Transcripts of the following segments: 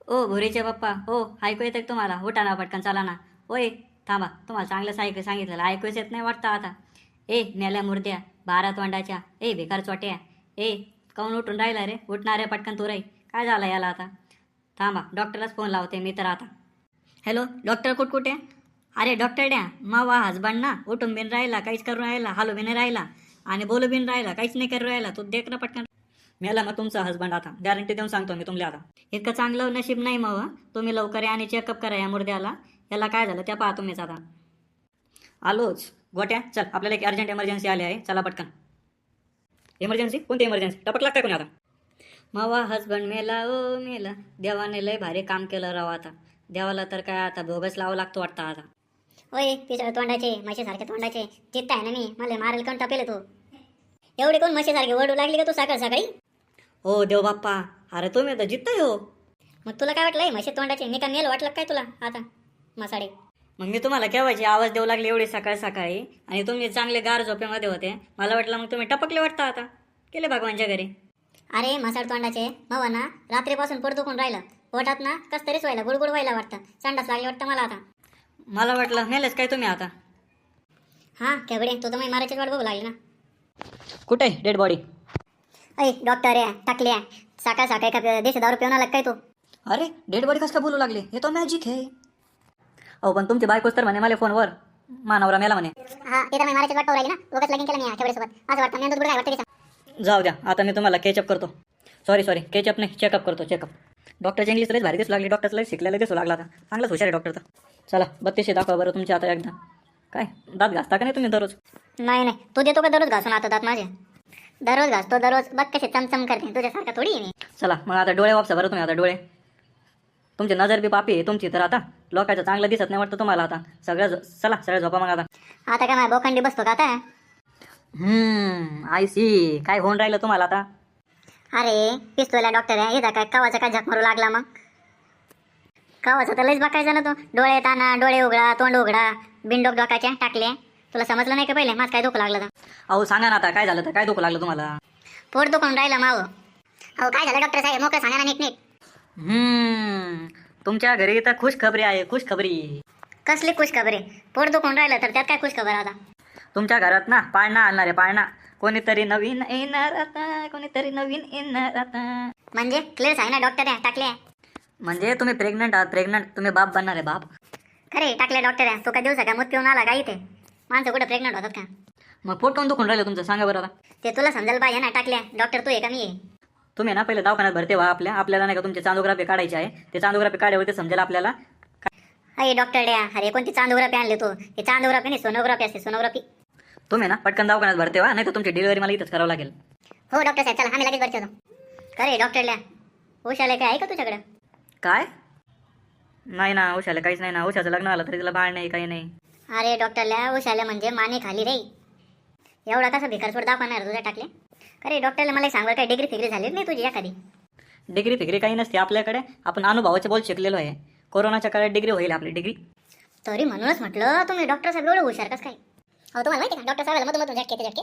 ओ भुरीचे पप्पा हो, ऐकू येतं तुम्हाला? उठा ना पटकन, चला ना. ओय थांबा, तुम्हाला चांगलं सांगितलेलं ऐकूच येत नाही वाटतं आता. ए मेल्या मुर्द्या, बारा तोंडाच्या, ए भिकार चोट्या, ए काऊन उठून राहिला रे? उठणार रे पटकन तू रे. काय झालं याला आता? थांबा, डॉक्टरलाच फोन लावते मी तर आता. हॅलो डॉक्टर कुठे? अरे डॉक्टर द्या, मावा हजबंड ना उठून बिन राहिला, काहीच करून राहिला, हालू बिन राहिला आणि बोलू बिन राहिला, काहीच नाही करून राहिला. तू देख ना पटकन. मेला मग तुमचा हजबंड आता, गॅरंटी देऊन सांगतो मी तुम्हाला आता. इतकं चांगलं नशीब नाही मग तुम्ही लवकर या आणि चेकअप करा या मुर्द्याला. याला काय झालं त्या पहा तुम्हीच आता. आलोच गोट्या, चल आपल्याला एक अर्जंट इमर्जन्सी आली आहे, चला पटकन. इमर्जन्सी? कोणती इमर्जन्सी? टपक लागताय कोणी आता? मावा हजबंड मेला ओ मेला, देवाने लय भारी काम केलं राव आता. देवाला तर काय आता भोगच लावा लागतो वाटतं आता. ओय पिसळ तोंडाचे, म्हशीसारखे तोंडाचे, चित्त आहे ना मी, मला मारेल कोण टपेल तू. एवढी कोण म्हशीसारखी ओरडू लागली का तू सकाळ सकाळी? हो देव बाप्पा, अरे तुम्ही तर जित्ताय हो. मग तुला काय वाटलंय म्हशी तोंडाचे? मी का मेल वाटलं काय तुला आता मसाडे? मग मी तुम्हाला केव्हाची आवाज देऊ लागले एवढी सकाळ सकाळी, आणि तुम्ही चांगले गार झोपेमध्ये होते. मला वाटलं मग तुम्ही टपकले वाटतं आता. केले भगवानच्या घरी. अरे मसाड तोंडाचे मग ना, रात्रीपासून पोट दुखून राहिलं, पोटात ना कस तरीच व्हायला, गुडगुड व्हायला वाटतं, संडास लागली वाटतं मला आता. मला वाटलं मेलेच काय तुम्ही आता. हां केवढे तू तर मी मारायची वाट बघू लागली ना. कुठे डेड बॉडी? अय डॉक्टर आहे टाकले, सकाळ सकाळी का देश दारू पिऊन आला काय तू? अरे डेड बॉडी कसं काय बोलू लागले? हे तो मॅजिक आहे. अहो पण तुमची बायकोच तर म्हणे मला फोनवर मानवरा मेला म्हणे. हा ते तर मी मारायची वाट पाहू राहिली ना, उगाच लगीन केलं मी ठेवड्यासोबत, असं वाटतं मेंदूत गुड काय वाटतं तिचा. जाऊ द्या, आता मी तुम्हाला केचअप करतो. सॉरी केचअप नाही, चेकअप करतो, चेकअप. डॉक्टरची इंग्लिश लईच भारी दिसू लागली, डॉक्टरच लई शिकलेलं दिसू लागला आता. चांगलाच हुशार आहे डॉक्टर तर. चला 32 दाखवा बरं तुमचे आता एकदा. काय दात घासता का नाही तुम्ही दररोज? नाही नाही, तू देतो का दररोज घासून आता दात माझे? दररोज घासतो दररोज, बघ कसे चमचम करते, तुझ्यासारखा थोडी आहे मी. चला मग आता डोळे वापसा बरं तुम्ही आता. डोळे तुमची नजर बी पापी आहे तुमची तर आता. लोकांचं चांगलं दिसत नाही वाटतं तुम्हाला आता. चला सगळं झोपा मग आता. आता काय माझ्या बोखंडी बसतो का आता? I see. काय होऊन राहिलं तुम्हाला आता? अरे पिस्तोला डॉक्टर आहे, येता काय कवाचा काय झक मारू लागला मग? कवाचा तर लईच बघायचा ना तो. डोळे ताना, डोळे उघडा, तोंड उघडा, बिनडोक डोकाचे टाकले. तुला समजलं नाही का पहिले माझं काय दुखू लागलं तर? अहो सांगा ना आता काय झालं तर, काय दुखू लागलं तुम्हाला? पोट दुखून राहिलं माव. अहो काय झालं डॉक्टर साहेब, मोकळं सांगा ना नीट नीट. तुमच्या घरी तर खुश खबरी आहे, खुश खबरी. कसली खुश खबर आहे? पोट दुखून राहिलं तर त्यात काय खुश खबर आता? तुमच्या घरात ना पाळणा आणणार आहे, पाळणा. कोणीतरी नवीन येणार आता, कोणीतरी नवीन येणार आता. म्हणजे क्लिअर सांग ना डॉक्टर आहे टाकले. म्हणजे तुम्ही प्रेग्नंट आहात, प्रेग्नंट. तुम्ही बाप बनणार आहे, बाप. खरे टाकले डॉक्टर आहे, तो काय दिवसा का मूत पिऊन आला का इथे? माणसं कुठं प्रेग्नंट होतात का? मग पोट कोण दुखून राहिलं तुमचं सांगा बरं आता. ते तुला समजायला पाहिजे ना. टाकल्या डॉक्टर तू आहे का मी आहे? तुम्ही ना पहिले दवाखान्यात भरते व्हा. आपल्याला नाही का तुमची चांदोग्राफी काढायची आहे. ते चांदोग्राफी काढल्यावरती समजेल आपल्याला. अरे डॉक्टर द्या, अरे कोणती चांदोग्राफी आणली तू? हे चांदोग्राफी नाही, सोनोग्राफी असते, सोनोग्राफी. तुम्ही ना पटकन दवाखान्यात भरते व्हा, नाही तर तुमची डिलिव्हरी मला इथंच करावं लागेल. हो डॉक्टर साहेब, चला आम्ही लगेच भरती होतो. खरे डॉक्टर द्या, उशाला काय आहे का तुझ्याकडं? काय? नाही ना, उशाला काहीच नाही ना. उशाचं लग्न आलं तरी तिला बाळ नाही, काही नाही. अरे डॉक्टरला उशाला म्हणजे माने खाली रे. एवढा कसा भिकारसोड दाखवणार तुझ्या टाकले? अरे डॉक्टरला मला एक सांग बरं, काय डिग्री फिग्री झाली नाही तुझी एखादी? डिग्री फिग्री काही नसते आपल्याकडे. आपण अनुभवाचे बोल शिकलेलो आहे. कोरोनाच्या काळात डिग्री होईल आपली डिग्री. तरी म्हणूनच म्हटलं तुम्ही डॉक्टर साहेब एवढं हुशार कसं काय? हो तुम्हाला माहिती का डॉक्टर साहेबाला मधून झटके येते, झटके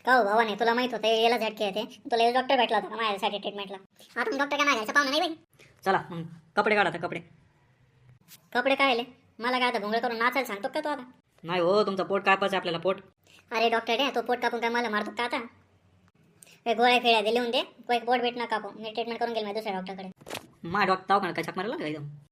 का हो भावा? नाही तुला माहित होतं याला झटके येते? तुला डॉक्टर भेटला होता का माझ्यासाठी ट्रीटमेंटला? आता मी डॉक्टर काय नाही घ्यायचं पाहुणा नाही बाई. चला मग कपडे काढा आता, कपडे. कपडे काय आले? मला काय आता भोंगळे करून नाचायला सांगतो का तू आता? नाही हो, तुमचं पोट कापायचं आपल्याला, पोट. अरे डॉक्टर द्या, तो पोट कापून काय मला मारतो का आता? गोळ्या फिळ्या दे लिहून दे, पोट भेट ना कापू, मी ट्रीटमेंट करून गेल मी दुसऱ्या डॉक्टरकडे. माझ्या दवाखान्यात काय चक मारायला लागला एकदम.